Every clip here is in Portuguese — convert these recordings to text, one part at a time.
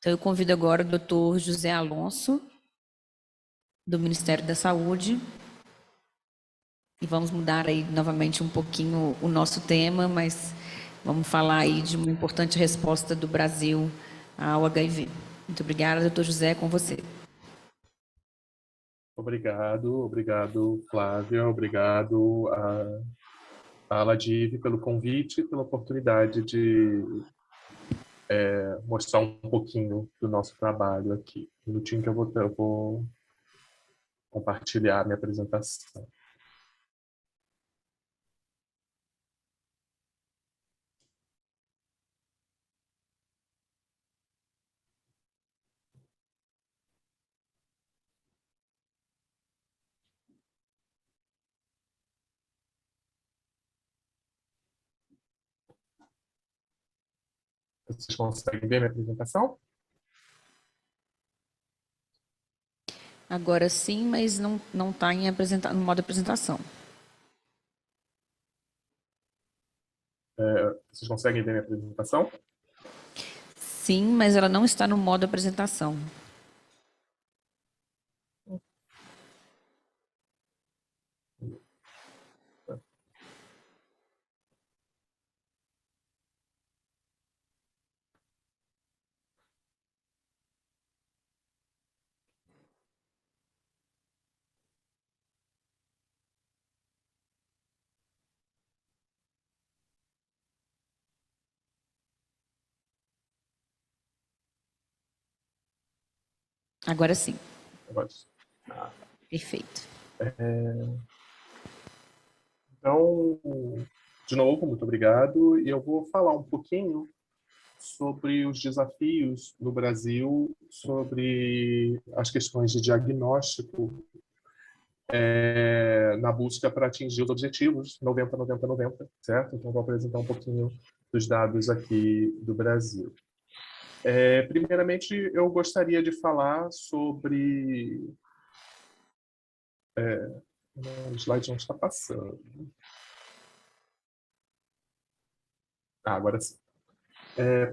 Então, eu convido agora o doutor José Alonso, do Ministério da Saúde, e vamos mudar aí novamente um pouquinho o nosso tema, mas vamos falar aí de uma importante resposta do Brasil ao HIV. Muito obrigada, doutor José, com você. Obrigado, Flávia, obrigado a Aladive pelo convite e pela oportunidade de mostrar um pouquinho do nosso trabalho aqui. Um minutinho que eu vou compartilhar a minha apresentação. Vocês conseguem ver minha apresentação? Agora sim, mas não está no modo apresentação. Vocês conseguem ver minha apresentação? Sim, mas ela não está no modo apresentação. Agora sim. Agora. Perfeito. Então, de novo, muito obrigado. E eu vou falar um pouquinho sobre os desafios no Brasil, sobre as questões de diagnóstico na busca para atingir os objetivos 90-90-90, certo? Então, vou apresentar um pouquinho dos dados aqui do Brasil. Primeiramente, eu gostaria de falar sobre... o slide não está passando. Agora sim.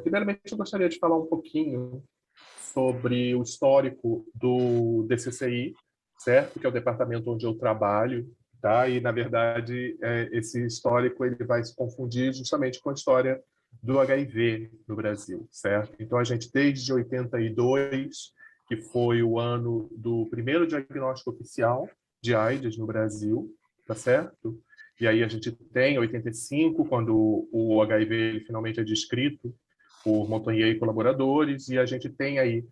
Primeiramente, eu gostaria de falar um pouquinho sobre o histórico do DCCI, certo? Que é o departamento onde eu trabalho, tá? E, na verdade, esse histórico ele vai se confundir justamente com a história do HIV no Brasil, certo? Então, a gente, desde 82, que foi o ano do primeiro diagnóstico oficial de AIDS no Brasil, tá certo? E aí a gente tem 85, quando o HIV ele finalmente é descrito por Montagnier e colaboradores, e a gente tem aí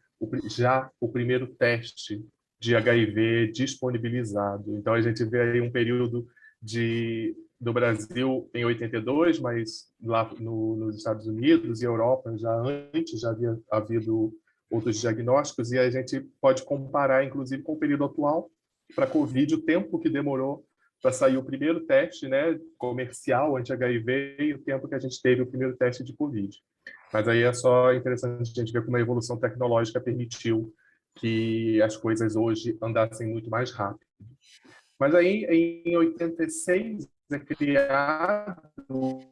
já o primeiro teste de HIV disponibilizado. Então, a gente vê aí um período do Brasil em 82, mas lá nos Estados Unidos e Europa já antes já havia havido outros diagnósticos, e a gente pode comparar, inclusive, com o período atual para a Covid, o tempo que demorou para sair o primeiro teste, né, comercial anti-HIV e o tempo que a gente teve o primeiro teste de Covid. Mas aí é só interessante a gente ver como a evolução tecnológica permitiu que as coisas hoje andassem muito mais rápido. Mas aí, em 86, é criado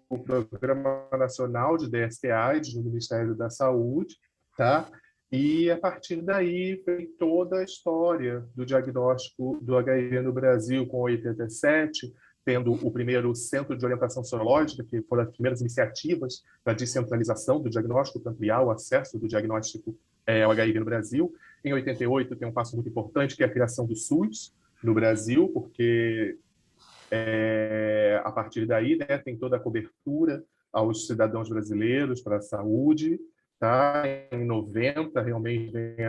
o Programa Nacional de DST-AIDS no Ministério da Saúde, tá? E, a partir daí, vem toda a história do diagnóstico do HIV no Brasil, com 87, tendo o primeiro Centro de Orientação Sorológica, que foram as primeiras iniciativas da descentralização do diagnóstico, para ampliar o acesso do diagnóstico ao HIV no Brasil. Em 88, tem um passo muito importante, que é a criação do SUS no Brasil, porque a partir daí, né, tem toda a cobertura aos cidadãos brasileiros para a saúde. Tá? Em 90, realmente, vem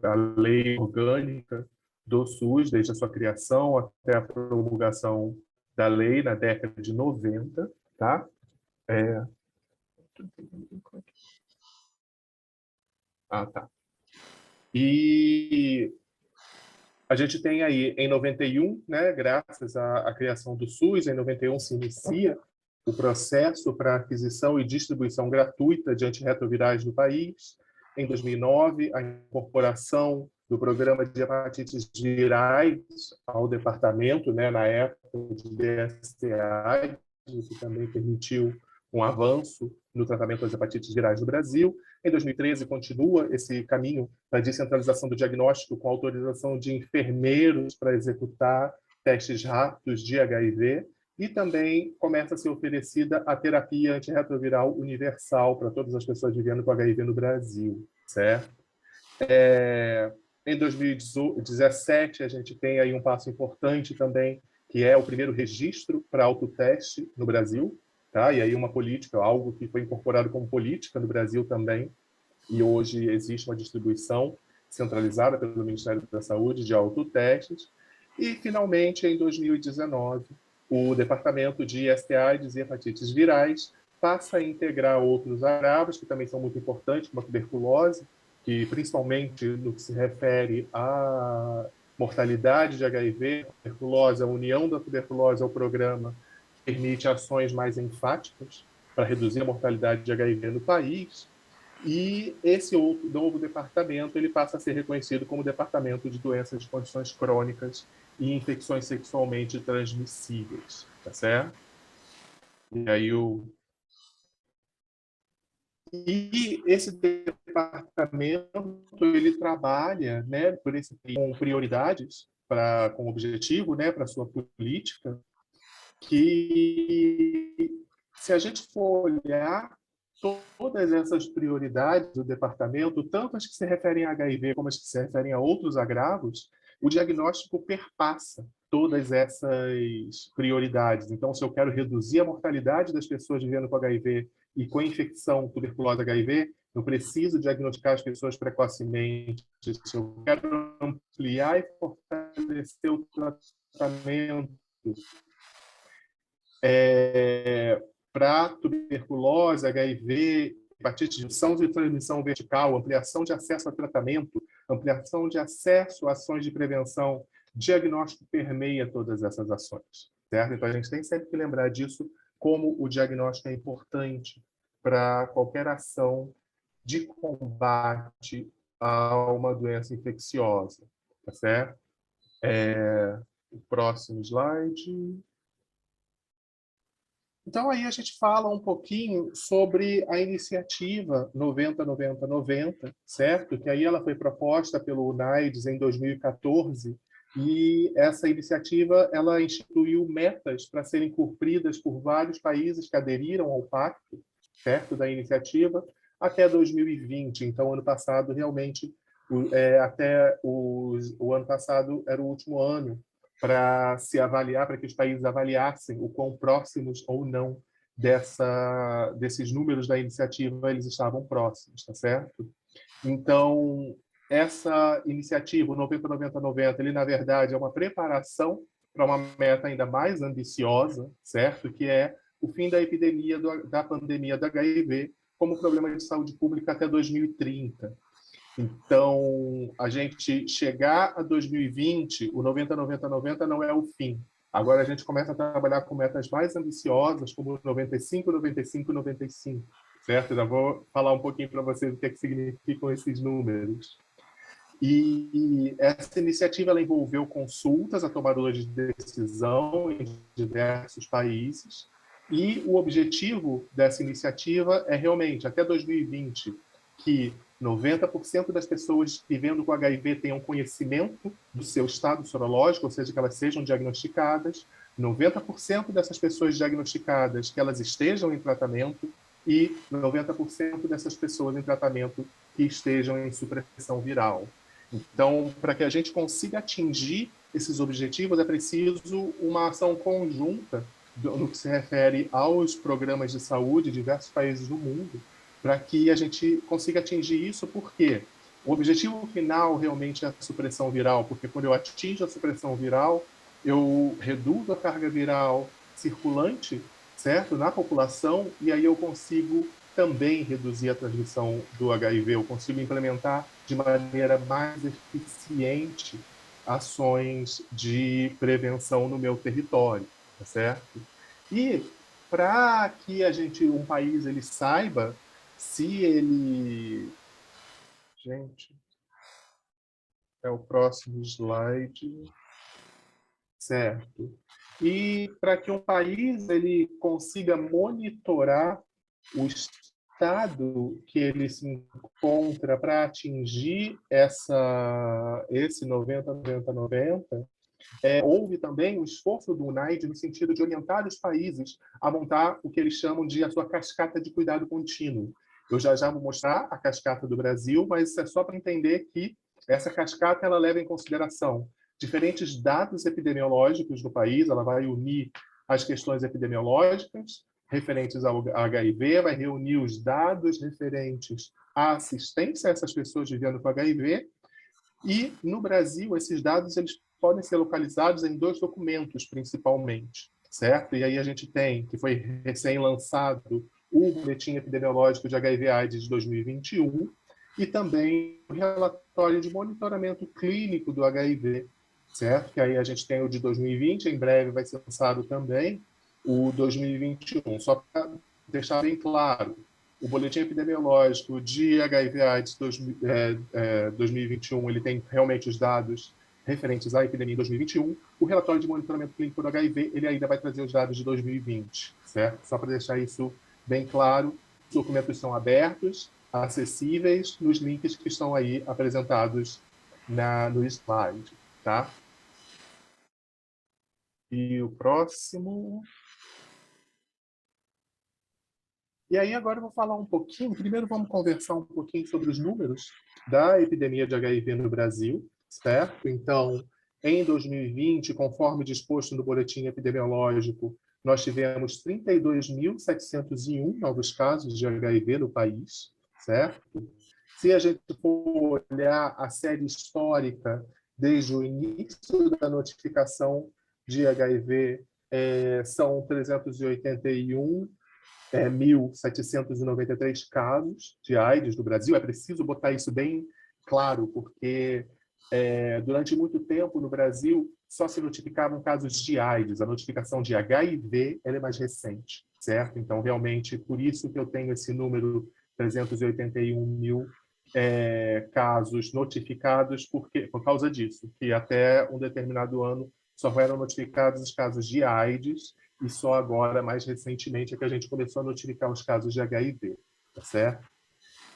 a lei orgânica do SUS, desde a sua criação até a promulgação da lei na década de 90. Tá? Tá. E a gente tem aí, em 91, né, graças à criação do SUS, em 91 se inicia o processo para aquisição e distribuição gratuita de antirretrovirais no país. Em 2009, a incorporação do programa de hepatites virais ao departamento, né, na época de DST-AIDS, o que também permitiu um avanço no tratamento das hepatites virais no Brasil. Em 2013, continua esse caminho da descentralização do diagnóstico com autorização de enfermeiros para executar testes rápidos de HIV, e também começa a ser oferecida a terapia antirretroviral universal para todas as pessoas vivendo com HIV no Brasil, certo? Em 2017, a gente tem aí um passo importante também, que é o primeiro registro para autoteste no Brasil, tá? E aí uma política, algo que foi incorporado como política no Brasil também, e hoje existe uma distribuição centralizada pelo Ministério da Saúde de autotestes. E, finalmente, em 2019, o Departamento de STIs e Hepatites Virais passa a integrar outros agravos, que também são muito importantes, como a tuberculose, que, principalmente no que se refere à mortalidade de HIV, a tuberculose, a união da tuberculose ao programa permite ações mais enfáticas para reduzir a mortalidade de HIV no país. E esse outro novo departamento ele passa a ser reconhecido como Departamento de Doenças de Condições Crônicas e Infecções Sexualmente Transmissíveis, tá certo? E aí e esse departamento ele trabalha, né, com prioridades com objetivo, né, para sua política, que se a gente for olhar todas essas prioridades do departamento, tanto as que se referem a HIV como as que se referem a outros agravos, o diagnóstico perpassa todas essas prioridades. Então, se eu quero reduzir a mortalidade das pessoas vivendo com HIV e com infecção tuberculose HIV, eu preciso diagnosticar as pessoas precocemente. Se eu quero ampliar e fortalecer o tratamento para tuberculose, HIV, hepatite de transmissão vertical, ampliação de acesso a tratamento, ampliação de acesso a ações de prevenção, diagnóstico permeia todas essas ações, certo? Então, a gente tem sempre que lembrar disso, como o diagnóstico é importante para qualquer ação de combate a uma doença infecciosa, tá certo? O próximo slide. Então, aí a gente fala um pouquinho sobre a iniciativa 90-90-90, certo? Que aí ela foi proposta pelo UNAIDS em 2014, e essa iniciativa ela instituiu metas para serem cumpridas por vários países que aderiram ao pacto, certo? Da iniciativa, até 2020. Então, ano passado, realmente, o ano passado era o último ano para se avaliar, para que os países avaliassem o quão próximos ou não desses números da iniciativa eles estavam próximos, tá certo? Então, essa iniciativa, o 90-90-90, ele, na verdade, é uma preparação para uma meta ainda mais ambiciosa, certo? Que é o fim da epidemia da pandemia da HIV como problema de saúde pública até 2030. Então, a gente chegar a 2020, o 90-90-90 não é o fim. Agora a gente começa a trabalhar com metas mais ambiciosas, como 95-95-95, certo? Já vou falar um pouquinho para vocês o que é que significam esses números. E essa iniciativa ela envolveu consultas a tomadores de decisão em diversos países, e o objetivo dessa iniciativa é realmente, até 2020, que 90% das pessoas vivendo com HIV tenham conhecimento do seu estado sorológico, ou seja, que elas sejam diagnosticadas, 90% dessas pessoas diagnosticadas que elas estejam em tratamento, e 90% dessas pessoas em tratamento que estejam em supressão viral. Então, para que a gente consiga atingir esses objetivos, é preciso uma ação conjunta no que se refere aos programas de saúde de diversos países do mundo, para que a gente consiga atingir isso, porque o objetivo final realmente é a supressão viral, porque quando eu atingo a supressão viral, eu reduzo a carga viral circulante, certo, na população, e aí eu consigo também reduzir a transmissão do HIV, eu consigo implementar de maneira mais eficiente ações de prevenção no meu território, tá certo? E para que um país ele saiba se ele... Gente, é o próximo slide. Certo. E para que um país ele consiga monitorar o estado que ele se encontra para atingir esse 90-90-90, houve também o esforço do UNAIDS no sentido de orientar os países a montar o que eles chamam de a sua cascata de cuidado contínuo. Eu já vou mostrar a cascata do Brasil, mas é só para entender que essa cascata ela leva em consideração diferentes dados epidemiológicos do país, ela vai unir as questões epidemiológicas referentes ao HIV, vai reunir os dados referentes à assistência a essas pessoas vivendo com HIV, e no Brasil esses dados eles podem ser localizados em 2 documentos principalmente, certo? E aí a gente tem, que foi recém-lançado, o Boletim Epidemiológico de HIV/AIDS de 2021 e também o relatório de monitoramento clínico do HIV, certo? Que aí a gente tem o de 2020, em breve vai ser lançado também o 2021. Só para deixar bem claro, o Boletim Epidemiológico de HIV/AIDS 2021, ele tem realmente os dados referentes à epidemia em 2021. O relatório de monitoramento clínico do HIV, ele ainda vai trazer os dados de 2020, certo? Só para deixar isso bem claro, os documentos são abertos, acessíveis, nos links que estão aí apresentados no slide, tá? E o próximo... E aí agora eu vou falar um pouquinho, primeiro vamos conversar um pouquinho sobre os números da epidemia de HIV no Brasil, certo? Então, em 2020, conforme disposto no boletim epidemiológico, nós tivemos 32.701 novos casos de HIV no país, certo? Se a gente for olhar a série histórica, desde o início da notificação de HIV, são 381.793 casos de AIDS no Brasil. É preciso botar isso bem claro, porque durante muito tempo no Brasil só se notificavam casos de AIDS. A notificação de HIV ela é mais recente, certo? Então, realmente, por isso que eu tenho esse número 381 mil casos notificados, por causa disso, que até um determinado ano só eram notificados os casos de AIDS, e só agora, mais recentemente, é que a gente começou a notificar os casos de HIV, tá certo?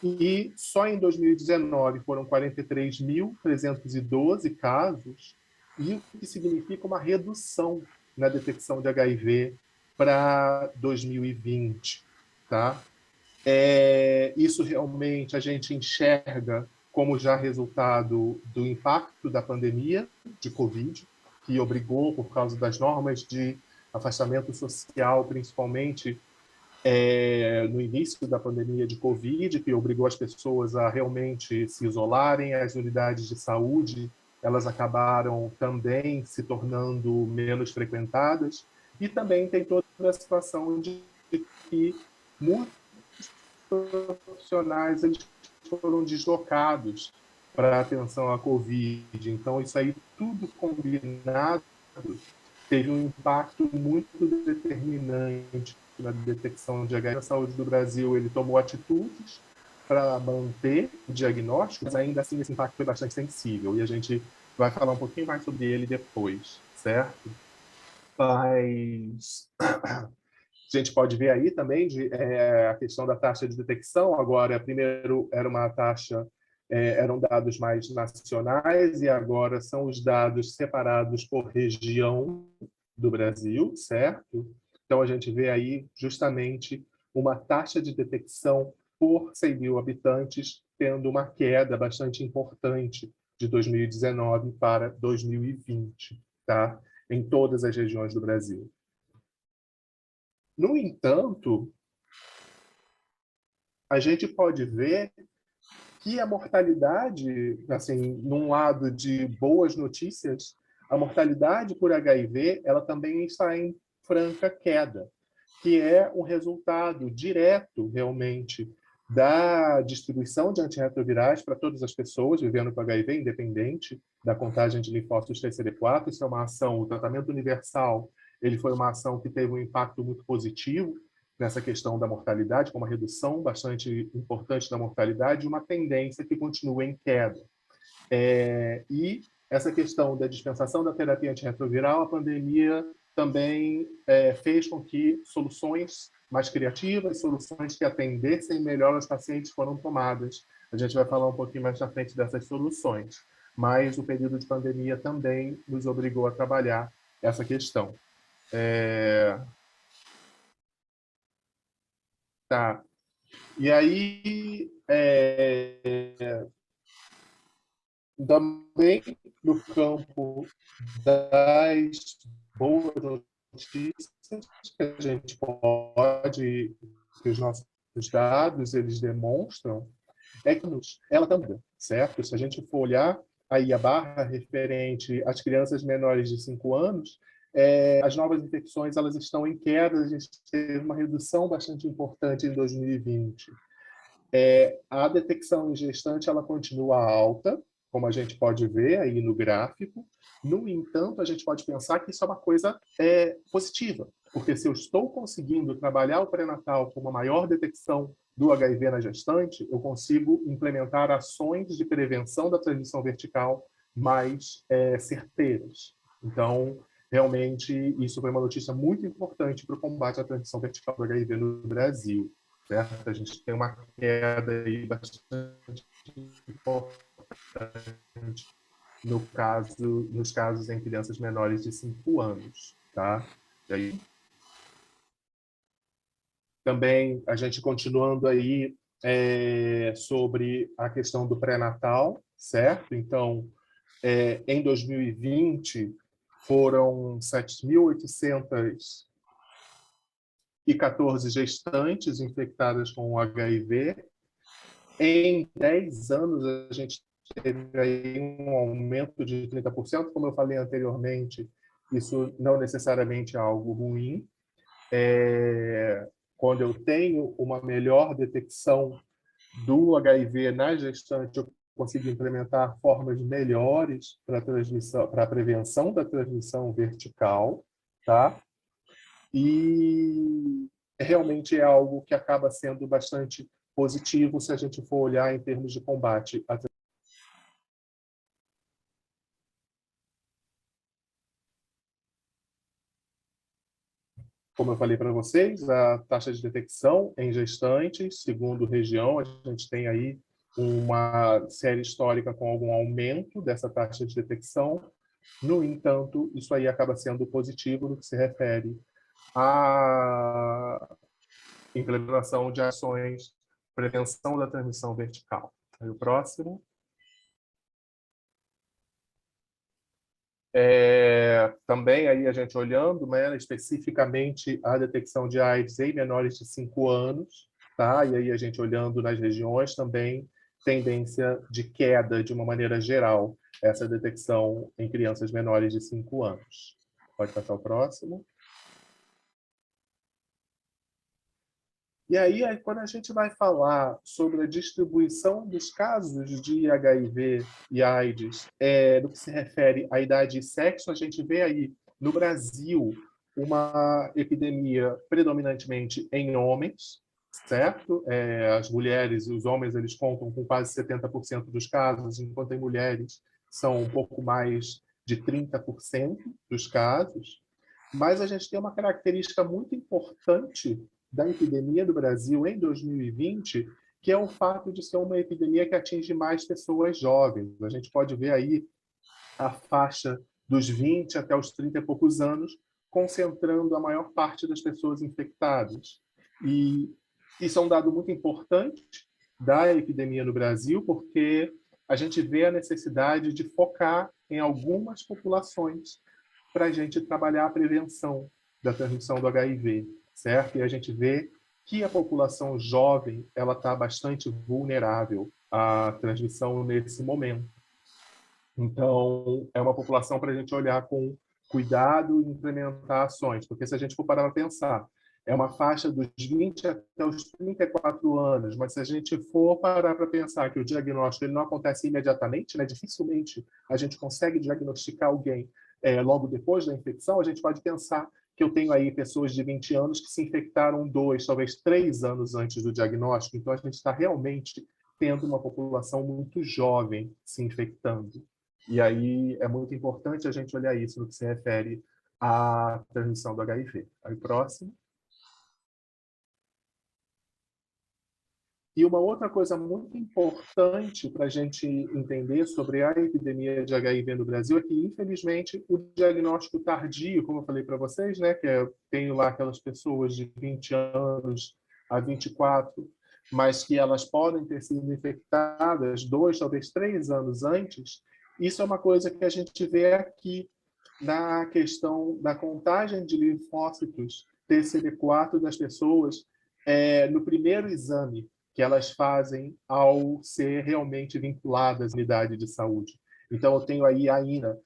E só em 2019 foram 43.312 casos, e o que significa uma redução na detecção de HIV para 2020, tá? Isso realmente a gente enxerga como já resultado do impacto da pandemia de Covid, que obrigou, por causa das normas de afastamento social, principalmente no início da pandemia de Covid, que obrigou as pessoas a realmente se isolarem, as unidades de saúde elas acabaram também se tornando menos frequentadas, e também tem toda a situação de que muitos profissionais eles foram deslocados para atenção à Covid. Então, isso aí tudo combinado teve um impacto muito determinante na detecção de HIV. A saúde do Brasil ele tomou atitudes para manter o diagnóstico, mas ainda assim esse impacto foi bastante sensível, e a gente vai falar um pouquinho mais sobre ele depois, certo? Mas a gente pode ver aí também a questão da taxa de detecção. Agora, primeiro era uma taxa, eram dados mais nacionais, e agora são os dados separados por região do Brasil, certo? Então, a gente vê aí justamente uma taxa de detecção por 100 mil habitantes, tendo uma queda bastante importante de 2019 para 2020, tá? Em todas as regiões do Brasil. No entanto, a gente pode ver que a mortalidade, assim, num lado de boas notícias, a mortalidade por HIV ela também está em franca queda, que é um resultado direto, realmente, da distribuição de antirretrovirais para todas as pessoas vivendo com HIV, independente da contagem de linfócitos TCD4. Isso é uma ação, o tratamento universal, ele foi uma ação que teve um impacto muito positivo nessa questão da mortalidade, com uma redução bastante importante da mortalidade e uma tendência que continua em queda. E essa questão da dispensação da terapia antirretroviral, a pandemia também fez com que soluções mais criativas, soluções que atendessem melhor os pacientes foram tomadas. A gente vai falar um pouquinho mais na frente dessas soluções, mas o período de pandemia também nos obrigou a trabalhar essa questão. Tá. E aí, também no campo das boas notícias, que a gente pode, que os nossos dados eles demonstram, é que ela também, certo? Se a gente for olhar aí a barra referente às crianças menores de 5 anos, as novas infecções elas estão em queda, a gente teve uma redução bastante importante em 2020. A detecção em gestante ela continua alta, como a gente pode ver aí no gráfico. No entanto, a gente pode pensar que isso é uma coisa positiva, porque se eu estou conseguindo trabalhar o pré-natal com uma maior detecção do HIV na gestante, eu consigo implementar ações de prevenção da transmissão vertical mais certeiras. Então, realmente, isso foi uma notícia muito importante para o combate à transmissão vertical do HIV no Brasil. Certo? A gente tem uma queda aí bastante importante nos casos em crianças menores de 5 anos. Tá? E aí, também, a gente continuando aí sobre a questão do pré-natal, certo? Então, em 2020, foram 7.814 gestantes infectadas com HIV. Em 10 anos, a gente teve aí um aumento de 30%. Como eu falei anteriormente, isso não necessariamente é algo ruim. Quando eu tenho uma melhor detecção do HIV na gestante, eu consigo implementar formas melhores para a prevenção da transmissão vertical, tá? E realmente é algo que acaba sendo bastante positivo se a gente for olhar em termos de combate à. Como eu falei para vocês, a taxa de detecção em gestantes, segundo região, a gente tem aí uma série histórica com algum aumento dessa taxa de detecção. No entanto, isso aí acaba sendo positivo no que se refere à implementação de ações de prevenção da transmissão vertical. Aí o próximo. Também aí a gente olhando, né, especificamente a detecção de AIDS em menores de 5 anos, tá? E aí a gente olhando nas regiões também, tendência de queda de uma maneira geral, essa detecção em crianças menores de 5 anos. Pode passar o próximo. E aí, quando a gente vai falar sobre a distribuição dos casos de HIV e AIDS, no que se refere à idade e sexo, a gente vê aí, no Brasil, uma epidemia predominantemente em homens, certo? As mulheres e os homens eles contam com quase 70% dos casos, enquanto em mulheres são um pouco mais de 30% dos casos. Mas a gente tem uma característica muito importante da epidemia do Brasil em 2020, que é o fato de ser uma epidemia que atinge mais pessoas jovens. A gente pode ver aí a faixa dos 20 até os 30 e poucos anos, concentrando a maior parte das pessoas infectadas. E isso é um dado muito importante da epidemia no Brasil, porque a gente vê a necessidade de focar em algumas populações para a gente trabalhar a prevenção da transmissão do HIV, certo? E a gente vê que a população jovem ela está bastante vulnerável à transmissão nesse momento. Então, é uma população para a gente olhar com cuidado e implementar ações, porque se a gente for parar para pensar, é uma faixa dos 20 até os 34 anos, mas se a gente for parar para pensar que o diagnóstico ele não acontece imediatamente, né, dificilmente a gente consegue diagnosticar alguém logo depois da infecção, a gente pode pensar que eu tenho aí pessoas de 20 anos que se infectaram 2, talvez 3 anos antes do diagnóstico, então a gente está realmente tendo uma população muito jovem se infectando. E aí é muito importante a gente olhar isso no que se refere a transmissão do HIV. Aí, próximo. E uma outra coisa muito importante para a gente entender sobre a epidemia de HIV no Brasil é que, infelizmente, o diagnóstico tardio, como eu falei para vocês, né, que tenho lá aquelas pessoas de 20 anos a 24, mas que elas podem ter sido infectadas 2, talvez 3 anos antes, isso é uma coisa que a gente vê aqui na questão da contagem de linfócitos TCD4 das pessoas no primeiro exame que elas fazem ao ser realmente vinculadas à unidade de saúde. Então, eu tenho aí ainda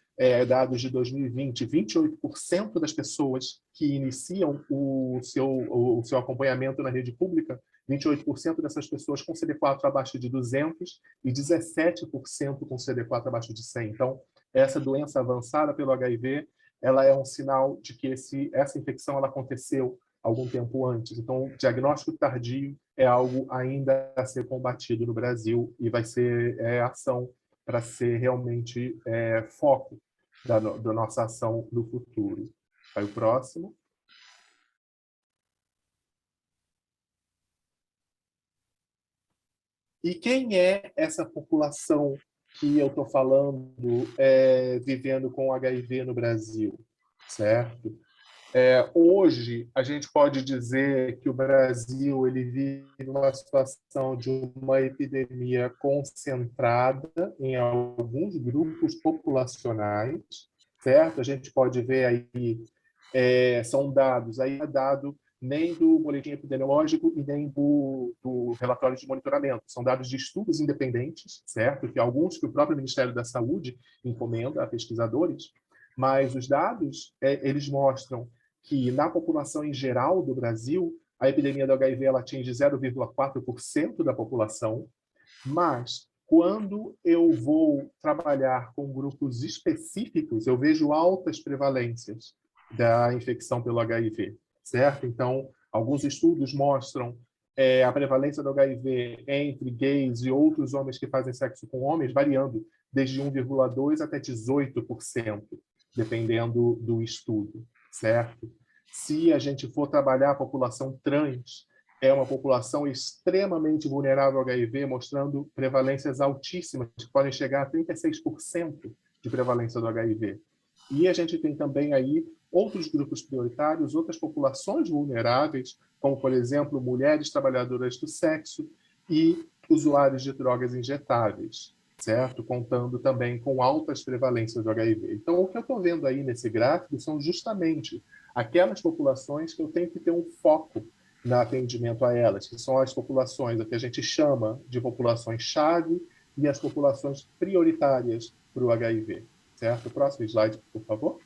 dados de 2020, 28% das pessoas que iniciam o seu acompanhamento na rede pública, 28% dessas pessoas com CD4 abaixo de 200 e 17% com CD4 abaixo de 100. Então, essa doença avançada pelo HIV, ela é um sinal de que essa infecção ela aconteceu algum tempo antes. Então, o diagnóstico tardio é algo ainda a ser combatido no Brasil e vai ser ação para ser realmente foco da nossa ação no futuro. Aí o próximo. E quem é essa população que eu estou falando vivendo com HIV no Brasil, certo? Hoje, a gente pode dizer que o Brasil ele vive uma situação de uma epidemia concentrada em alguns grupos populacionais, certo? A gente pode ver aí, são dados, aí é dado nem do boletim epidemiológico e nem do relatório de monitoramento. São dados de estudos independentes, certo? Que alguns que o próprio Ministério da Saúde encomenda a pesquisadores, mas os dados, eles mostram que na população em geral do Brasil, a epidemia do HIV ela atinge 0,4% da população, mas quando eu vou trabalhar com grupos específicos, eu vejo altas prevalências da infecção pelo HIV, certo? Então, alguns estudos mostram a prevalência do HIV entre gays e outros homens que fazem sexo com homens, variando desde 1,2% até 18%, dependendo do estudo, certo? Se a gente for trabalhar a população trans, é uma população extremamente vulnerável ao HIV, mostrando prevalências altíssimas, que podem chegar a 36% de prevalência do HIV. E a gente tem também aí outros grupos prioritários, outras populações vulneráveis, como, por exemplo, mulheres trabalhadoras do sexo e usuários de drogas injetáveis, certo? Contando também com altas prevalências do HIV. Então, o que eu estou vendo aí nesse gráfico são justamente aquelas populações que eu tenho que ter um foco no atendimento a elas, que são as populações, o que a gente chama de populações-chave e as populações prioritárias para o HIV. Certo? Próximo slide, por favor.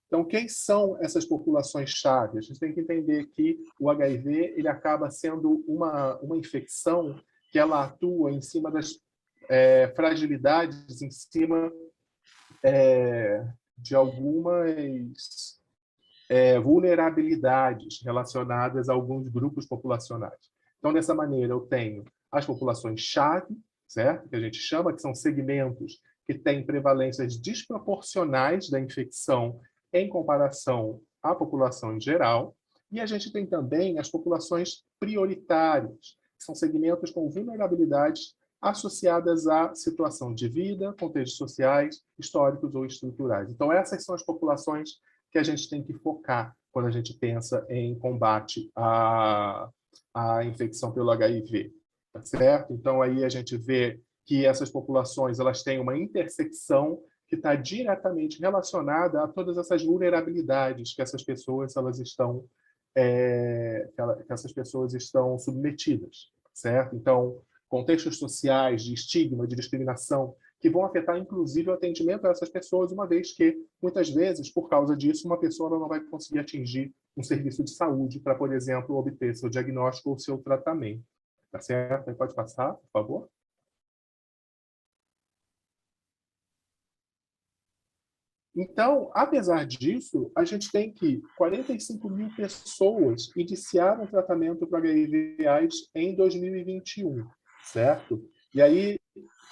Então, quem são essas populações-chave? A gente tem que entender que o HIV ele acaba sendo uma infecção que ela atua em cima das fragilidades, em cima de algumas vulnerabilidades relacionadas a alguns grupos populacionais. Então, dessa maneira, eu tenho as populações-chave, certo? Que a gente chama, que são segmentos que têm prevalências desproporcionais da infecção em comparação à população em geral. E a gente tem também as populações prioritárias, que são segmentos com vulnerabilidades associadas à situação de vida, contextos sociais, históricos ou estruturais. Então, essas são as populações que a gente tem que focar quando a gente pensa em combate à infecção pelo HIV, tá certo? Então, aí a gente vê que essas populações elas têm uma intersecção que está diretamente relacionada a todas essas vulnerabilidades que essas pessoas elas estão que essas pessoas estão submetidas, certo? Então, contextos sociais de estigma, de discriminação, que vão afetar, inclusive, o atendimento a essas pessoas, uma vez que, muitas vezes, por causa disso, uma pessoa não vai conseguir atingir um serviço de saúde para, por exemplo, obter seu diagnóstico ou seu tratamento. Tá certo? Pode passar, por favor? Então, apesar disso, a gente tem que 45 mil pessoas iniciaram tratamento para HIV/AIDS em 2021, certo? E aí,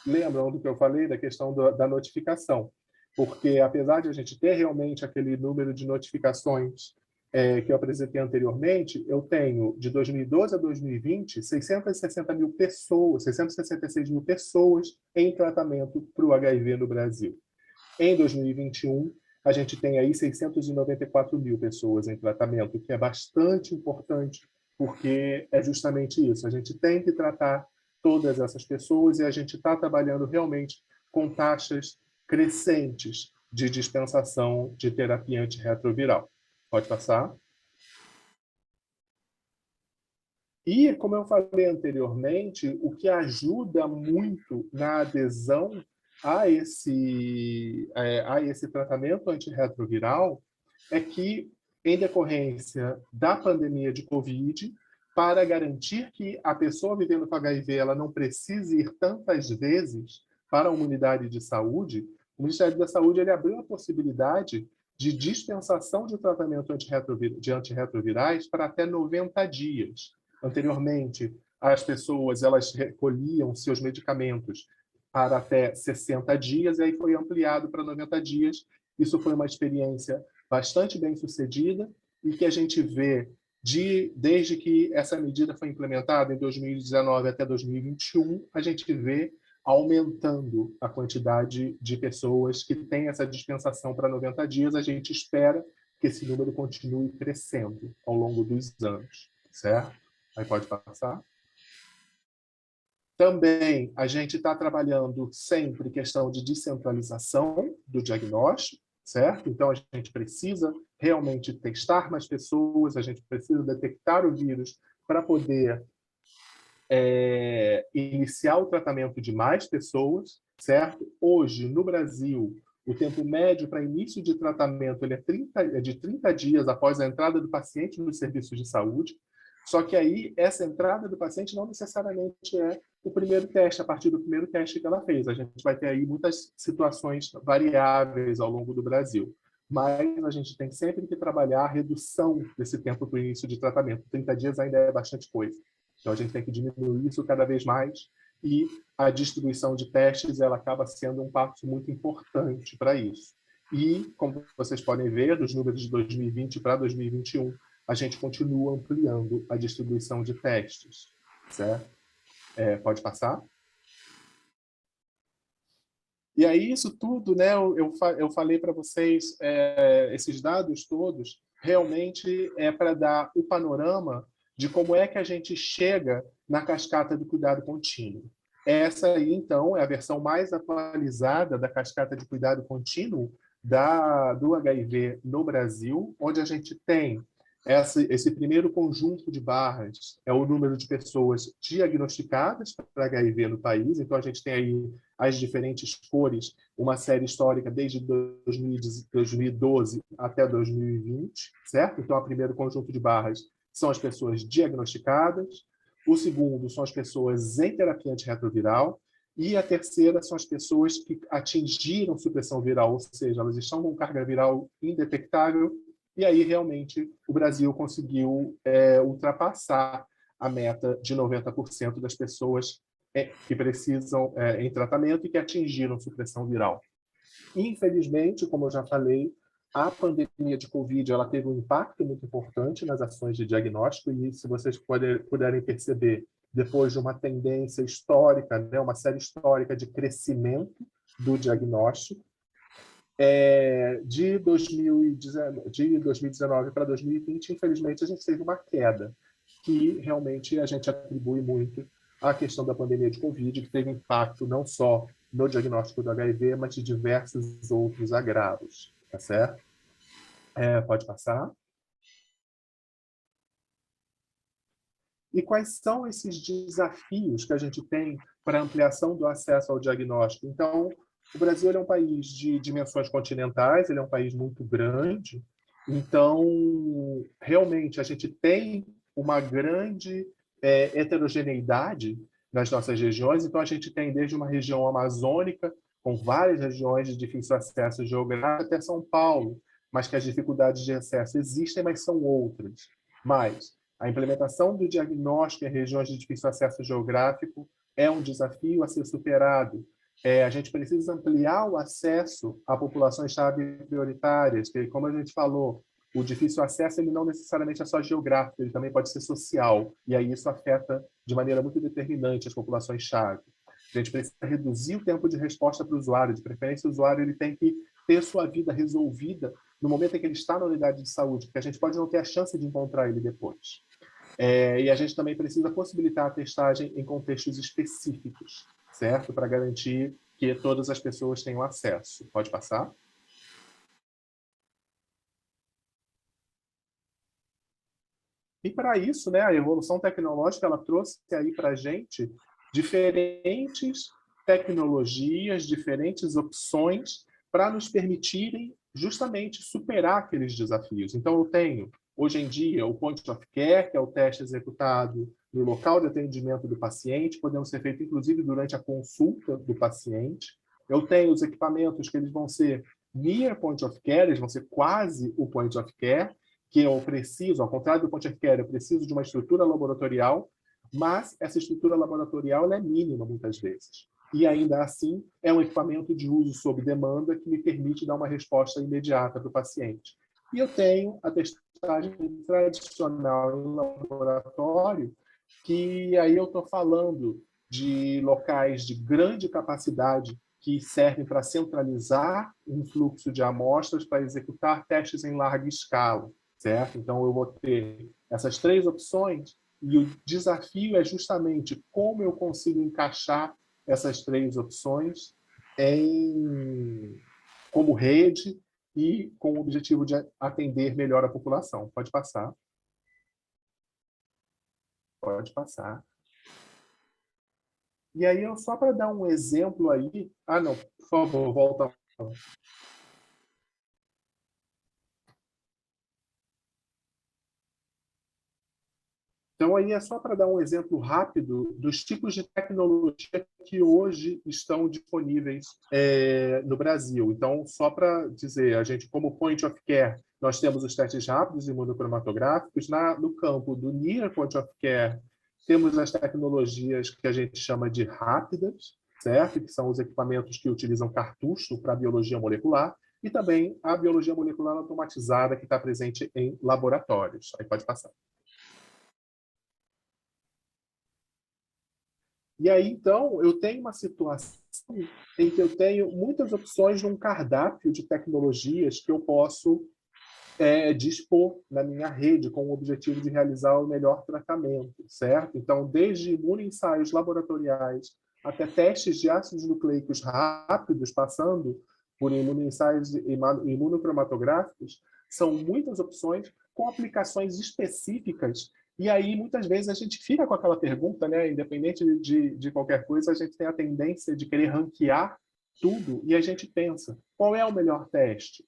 lembram do que eu falei da questão da notificação? porque apesar de a gente ter realmente aquele número de notificações que eu apresentei anteriormente, eu tenho, de 2012 a 2020, 660 mil pessoas, 666 mil pessoas em tratamento para o HIV no Brasil. Em 2021, a gente tem aí 694 mil pessoas em tratamento, que é bastante importante, porque é justamente isso. A gente tem que tratar todas essas pessoas e a gente está trabalhando realmente com taxas crescentes de dispensação de terapia antirretroviral. Pode passar? E, como eu falei anteriormente, o que ajuda muito na adesão a esse tratamento antirretroviral é que, em decorrência da pandemia de Covid, para garantir que a pessoa vivendo com HIV ela não precise ir tantas vezes para uma unidade de saúde, o Ministério da Saúde ele abriu a possibilidade de dispensação de tratamento de antirretrovirais para até 90 dias. Anteriormente, as pessoas elas recolhiam seus medicamentos para até 60 dias, e aí foi ampliado para 90 dias. Isso foi uma experiência bastante bem sucedida e que a gente vê desde que essa medida foi implementada em 2019 até 2021, a gente vê aumentando a quantidade de pessoas que têm essa dispensação para 90 dias. A gente espera que esse número continue crescendo ao longo dos anos, certo? Aí pode passar. Também a gente está trabalhando sempre questão de descentralização do diagnóstico, certo? Então a gente precisa realmente testar mais pessoas, a gente precisa detectar o vírus para poder iniciar o tratamento de mais pessoas, certo? Hoje, no Brasil, o tempo médio para início de tratamento ele é de 30 dias após a entrada do paciente nos serviços de saúde. Só que aí, essa entrada do paciente não necessariamente é o primeiro teste, a partir do primeiro teste que ela fez. A gente vai ter aí muitas situações variáveis ao longo do Brasil. Mas a gente tem sempre que trabalhar a redução desse tempo para o início de tratamento. 30 dias ainda é bastante coisa. Então, a gente tem que diminuir isso cada vez mais e a distribuição de testes ela acaba sendo um passo muito importante para isso. E, como vocês podem ver, dos números de 2020 para 2021, a gente continua ampliando a distribuição de testes, certo? Pode passar? E aí, isso tudo, né, eu falei para vocês, esses dados todos, realmente é para dar o panorama de como é que a gente chega na cascata do cuidado contínuo. Essa aí, então, é a versão mais atualizada da cascata de cuidado contínuo do HIV no Brasil, onde a gente tem esse primeiro conjunto de barras, é o número de pessoas diagnosticadas para HIV no país. Então, a gente tem aí as diferentes cores, uma série histórica desde 2012 até 2020, certo? Então, o primeiro conjunto de barras são as pessoas diagnosticadas, o segundo são as pessoas em terapia antirretroviral, e a terceira são as pessoas que atingiram supressão viral, ou seja, elas estão com carga viral indetectável, e aí realmente o Brasil conseguiu ultrapassar a meta de 90% das pessoas que precisam em tratamento e que atingiram supressão viral. Infelizmente, como eu já falei, a pandemia de Covid ela teve um impacto muito importante nas ações de diagnóstico, e se vocês puderem perceber, depois de uma tendência histórica, né, uma série histórica de crescimento do diagnóstico, de 2019 para 2020, infelizmente, a gente teve uma queda, que realmente a gente atribui muito à questão da pandemia de Covid, que teve impacto não só no diagnóstico do HIV, mas de diversos outros agravos, tá certo? Pode passar. E quais são esses desafios que a gente tem para a ampliação do acesso ao diagnóstico? Então, o Brasil é um país de dimensões continentais, ele é um país muito grande, então, realmente, a gente tem uma grande heterogeneidade nas nossas regiões. Então, a gente tem desde uma região amazônica, com várias regiões de difícil acesso geográfico, até São Paulo, mas que as dificuldades de acesso existem, mas são outras. Mas a implementação do diagnóstico em regiões de difícil acesso geográfico é um desafio a ser superado. A gente precisa ampliar o acesso a populações-chave prioritárias, que, como a gente falou, o difícil acesso ele não necessariamente é só geográfico, ele também pode ser social, e aí isso afeta de maneira muito determinante as populações-chave. A gente precisa reduzir o tempo de resposta para o usuário, de preferência o usuário ele tem que ter sua vida resolvida no momento em que ele está na unidade de saúde, porque a gente pode não ter a chance de encontrar ele depois. E a gente também precisa possibilitar a testagem em contextos específicos, certo? Para garantir que todas as pessoas tenham acesso. Pode passar? E para isso, né, a evolução tecnológica ela trouxe aí para a gente diferentes tecnologias, diferentes opções para nos permitirem justamente superar aqueles desafios. Então, eu tenho, hoje em dia, o Point of Care, que é o teste executado no local de atendimento do paciente, podendo ser feito, inclusive, durante a consulta do paciente. Eu tenho os equipamentos que eles vão ser near Point of Care, eles vão ser quase o Point of Care, que eu preciso, ao contrário do Point of Care, eu preciso de uma estrutura laboratorial, mas essa estrutura laboratorial é mínima, muitas vezes. E, ainda assim, é um equipamento de uso sob demanda que me permite dar uma resposta imediata para o paciente. E eu tenho a testagem tradicional em laboratório, que aí eu estou falando de locais de grande capacidade que servem para centralizar um fluxo de amostras para executar testes em larga escala, certo? Então, eu vou ter essas três opções e o desafio é justamente como eu consigo encaixar essas três opções como rede e com o objetivo de atender melhor a população. Pode passar. Pode passar. E aí, só para dar um exemplo aí... Ah, não, por favor, volta. Então, aí é só para dar um exemplo rápido dos tipos de tecnologia que hoje estão disponíveis no Brasil. Então, só para dizer, a gente, como Point of Care, nós temos os testes rápidos imunocromatográficos. No campo do Near Point of Care, temos as tecnologias que a gente chama de rápidas, certo? Que são os equipamentos que utilizam cartucho para biologia molecular, e também a biologia molecular automatizada que está presente em laboratórios. Aí pode passar. E aí, então, eu tenho uma situação em que eu tenho muitas opções num cardápio de tecnologias que eu posso dispor na minha rede com o objetivo de realizar o melhor tratamento, certo? Então, desde imunoensaios laboratoriais até testes de ácidos nucleicos rápidos, passando por imunoensaios imunocromatográficos, são muitas opções com aplicações específicas. E aí, muitas vezes, a gente fica com aquela pergunta, né? Independente de qualquer coisa, a gente tem a tendência de querer ranquear tudo e a gente pensa, qual é o melhor teste?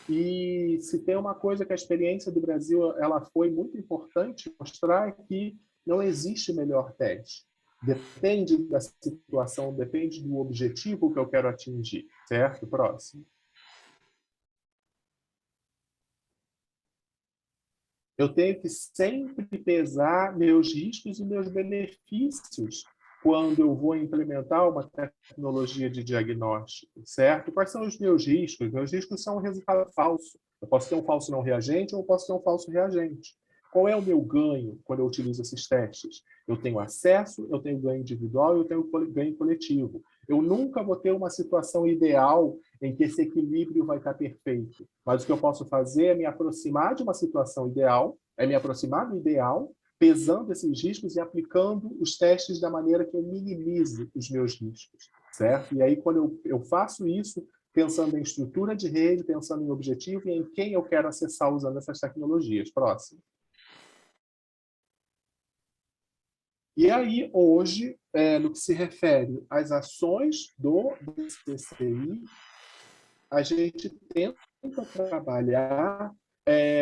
E se tem uma coisa que a experiência do Brasil ela foi muito importante, mostrar que não existe melhor teste. Depende da situação, depende do objetivo que eu quero atingir, certo? Próximo. Eu tenho que sempre pesar meus riscos e meus benefícios quando eu vou implementar uma tecnologia de diagnóstico, certo? Quais são os meus riscos? Meus riscos são um resultado falso. Eu posso ter um falso não reagente ou eu posso ter um falso reagente. Qual é o meu ganho quando eu utilizo esses testes? Eu tenho acesso, eu tenho ganho individual e eu tenho ganho coletivo. Eu nunca vou ter uma situação ideal em que esse equilíbrio vai estar perfeito. Mas o que eu posso fazer é me aproximar de uma situação ideal, é me aproximar do ideal, pesando esses riscos e aplicando os testes da maneira que eu minimize os meus riscos, certo? E aí, quando eu faço isso, pensando em estrutura de rede, pensando em objetivo e em quem eu quero acessar usando essas tecnologias. Próximo. E aí, hoje, no que se refere às ações do DCCI, a gente tenta trabalhar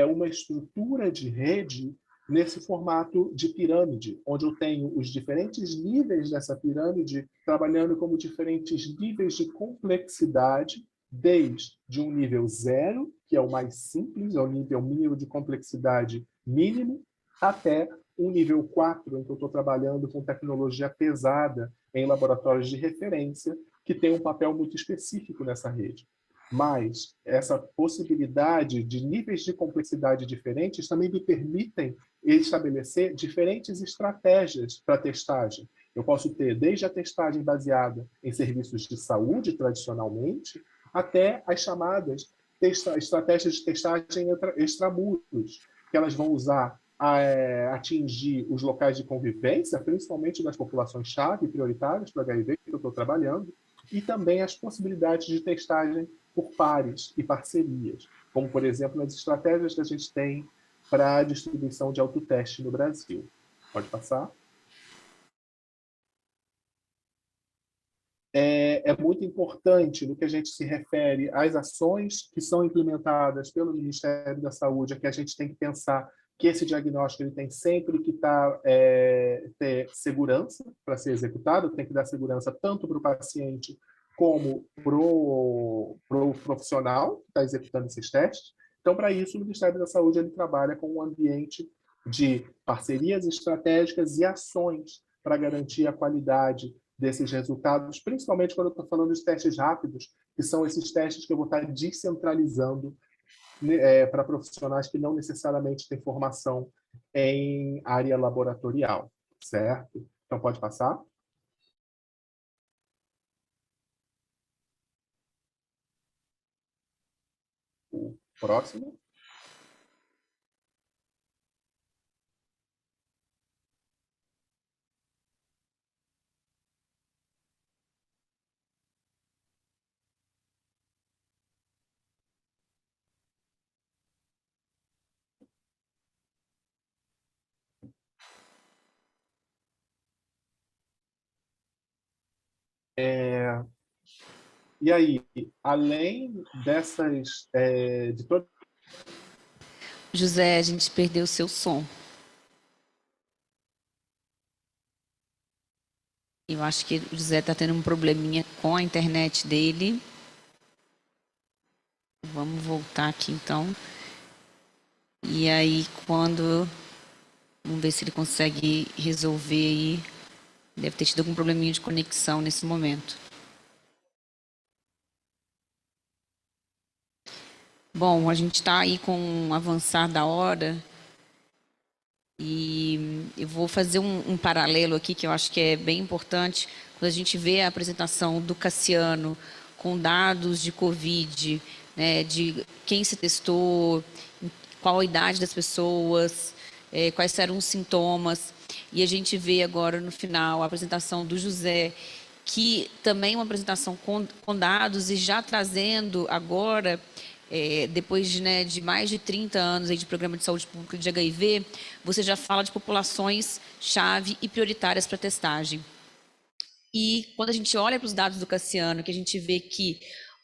uma estrutura de rede nesse formato de pirâmide, onde eu tenho os diferentes níveis dessa pirâmide trabalhando como diferentes níveis de complexidade, desde um nível 0, que é o mais simples, é o nível mínimo de complexidade mínimo, até um nível 4, em que eu estou trabalhando com tecnologia pesada em laboratórios de referência, que tem um papel muito específico nessa rede. Mas essa possibilidade de níveis de complexidade diferentes também me permitem estabelecer diferentes estratégias para testagem. Eu posso ter desde a testagem baseada em serviços de saúde, tradicionalmente, até as chamadas estratégias de testagem extramuros, que elas vão usar a atingir os locais de convivência, principalmente das populações-chave prioritárias para o HIV que eu estou trabalhando, e também as possibilidades de testagem por pares e parcerias, como, por exemplo, nas estratégias que a gente tem para a distribuição de autoteste no Brasil. Pode passar? É muito importante no que a gente se refere às ações que são implementadas pelo Ministério da Saúde, é que a gente tem que pensar que esse diagnóstico ele tem sempre que ter segurança para ser executado, tem que dar segurança tanto para o paciente como para o profissional que está executando esses testes. Então, para isso, o Ministério da Saúde ele trabalha com um ambiente de parcerias estratégicas e ações para garantir a qualidade desses resultados, principalmente quando eu estou falando de testes rápidos, que são esses testes que eu vou estar descentralizando para profissionais que não necessariamente têm formação em área laboratorial, certo? Então, pode passar? O próximo. E aí, além dessas, de todas. José, a gente perdeu o seu som. Eu acho que o José está tendo um probleminha com a internet dele. Vamos voltar aqui, então. E aí, vamos ver se ele consegue resolver aí. Deve ter tido algum probleminha de conexão nesse momento. Bom, a gente está aí com o avançar da hora. E eu vou fazer um paralelo aqui que eu acho que é bem importante. Quando a gente vê a apresentação do Cassiano com dados de Covid, né, de quem se testou, qual a idade das pessoas, quais eram os sintomas. E a gente vê agora no final a apresentação do José, que também é uma apresentação com dados e já trazendo agora depois de mais de 30 anos aí de programa de saúde pública de HIV, você já fala de populações-chave e prioritárias para testagem. E quando a gente olha para os dados do Cassiano, que a gente vê que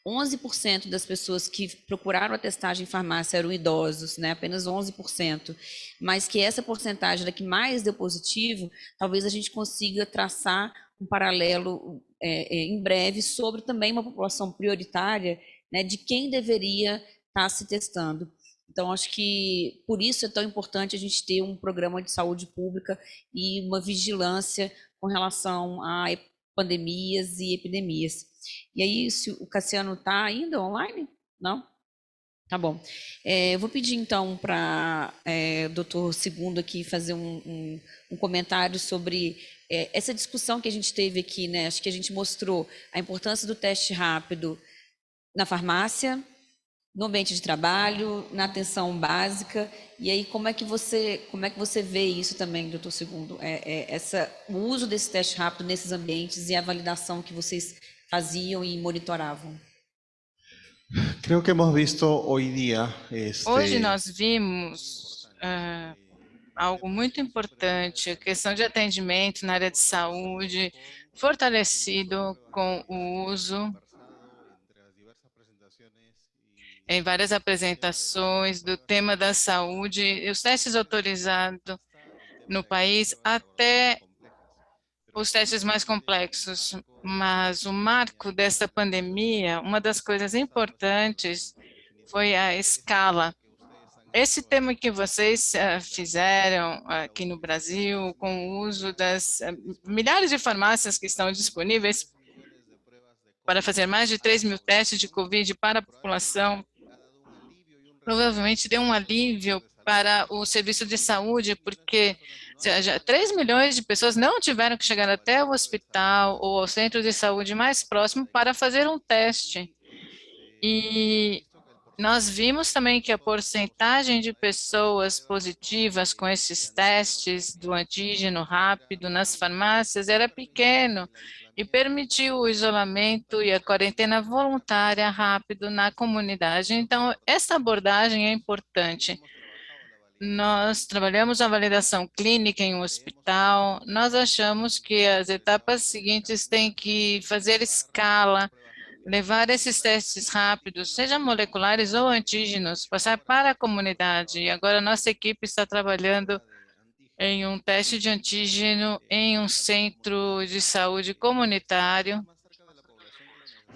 11% das pessoas que procuraram a testagem em farmácia eram idosos, né? Apenas 11%, mas que essa porcentagem era que mais deu positivo, talvez a gente consiga traçar um paralelo em breve sobre também uma população prioritária, né, de quem deveria estar se testando. Então, acho que por isso é tão importante a gente ter um programa de saúde pública e uma vigilância com relação a pandemias e epidemias. E aí, se o Cassiano está ainda online? Não? Tá bom. Eu vou pedir, então, para o doutor Segundo aqui fazer um comentário sobre essa discussão que a gente teve aqui, né? Acho que a gente mostrou a importância do teste rápido na farmácia, no ambiente de trabalho, na atenção básica. E aí, como é que você vê isso também, doutor Segundo? O uso desse teste rápido nesses ambientes e a validação que vocês faziam e monitoravam? Creo que hemos visto hoy día Hoje nós vimos algo muito importante, a questão de atendimento na área de saúde, fortalecido com o uso em várias apresentações do tema da saúde, e os testes autorizados no país, até os testes mais complexos. Mas o marco dessa pandemia, uma das coisas importantes foi a escala. Esse tema que vocês fizeram aqui no Brasil, com o uso das milhares de farmácias que estão disponíveis, para fazer mais de 3.000 testes de Covid para a população, provavelmente deu um alívio para o serviço de saúde, porque já 3 milhões de pessoas não tiveram que chegar até o hospital ou ao centro de saúde mais próximo para fazer um teste. E nós vimos também que a porcentagem de pessoas positivas com esses testes do antígeno rápido nas farmácias era pequeno e permitiu o isolamento e a quarentena voluntária rápido na comunidade. Então, essa abordagem é importante. Nós trabalhamos a validação clínica em um hospital, nós achamos que as etapas seguintes têm que fazer escala, levar esses testes rápidos, seja moleculares ou antígenos, passar para a comunidade. E agora nossa equipe está trabalhando em um teste de antígeno em um centro de saúde comunitário.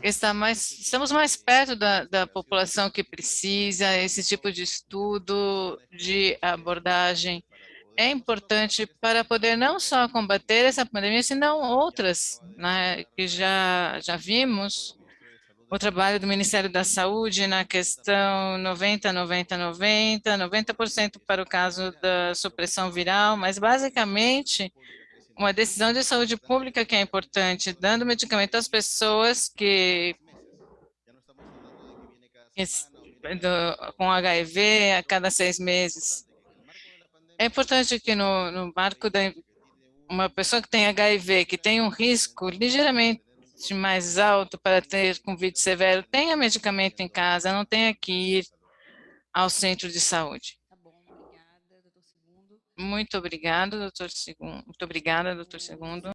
Estamos mais perto da população que precisa. Esse tipo de estudo, de abordagem, é importante para poder não só combater essa pandemia, senão outras, né, que já vimos. O trabalho do Ministério da Saúde na questão 90, 90, 90, 90% para o caso da supressão viral, mas basicamente uma decisão de saúde pública que é importante, dando medicamento às pessoas com HIV a cada 6 meses. É importante que no marco da uma pessoa que tem HIV, que tem um risco ligeiramente mais alto para ter Covid severo, tenha medicamento em casa, não tenha que ir ao centro de saúde. Tá bom, obrigada, doutor Segundo. Muito obrigado, doutor Segundo. Muito obrigada, doutor Segundo.